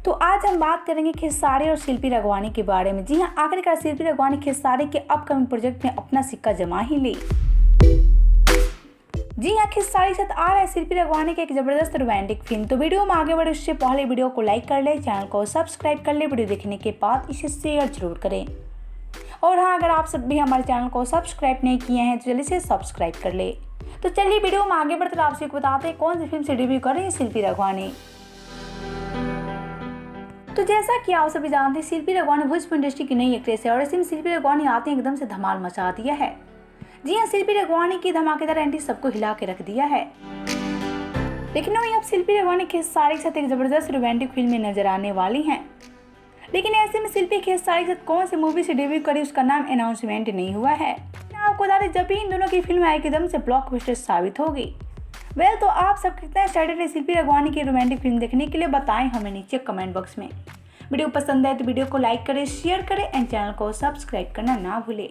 तो आज हम बात करेंगे खेसारी और शिल्पी रघवानी के बारे में। जी हाँ, आखिरकार शिल्पी रघवानी खेसारी के अपकमिंग प्रोजेक्ट में अपना सिक्का जमा ही ली। जी हाँ, खेसारी साथ आ रहा है शिल्पी रघवानी की एक जबरदस्त रोमांटिक फिल्म। तो वीडियो में आगे बढ़े उससे पहले वीडियो को लाइक कर ले, चैनल को सब्सक्राइब कर ले, वीडियो देखने के बाद इसे शेयर जरूर करें। और हाँ, अगर आप सब भी हमारे चैनल को सब्सक्राइब नहीं किए हैं तो जल्दी से सब्सक्राइब कर ले। तो चलिए वीडियो में आगे बढ़कर आपसे बताते हैं कौन सी फिल्म से डेब्यू कर रही है शिल्पी रघवानी। तो जैसा कि आप सभी जानते हैं, शिल्पी रघवानी भोजपुरी इंडस्ट्री की नई एक्ट्रेस है और ऐसे में शिल्पी रघवानी आते हैं एकदम से धमाल मचा दिया है। जी हाँ, शिल्पी रघवानी की धमाकेदार एंट्री सबको हिला के रख दिया है। लेकिन वहीं अब शिल्पी रघवानी खेसारी के साथ एक जबरदस्त रोमांटिक फिल्म में नजर आने वाली हैं। लेकिन ऐसे में शिल्पी खेसारी के साथ कौन सी मूवी से डेब्यू करी उसका नाम अनाउंसमेंट नहीं हुआ है। आपको बता दें, जब भी इन दोनों की फिल्म आएगी एकदम से ब्लॉकबस्टर साबित होगी। तो आप सब कितना एक्साइटेड है शिल्पी रघवानी की रोमांटिक फिल्म देखने के लिए, बताएं हमें नीचे कमेंट बॉक्स में। वीडियो पसंद है तो वीडियो को लाइक करें, शेयर करें एंड चैनल को सब्सक्राइब करना ना भूलें।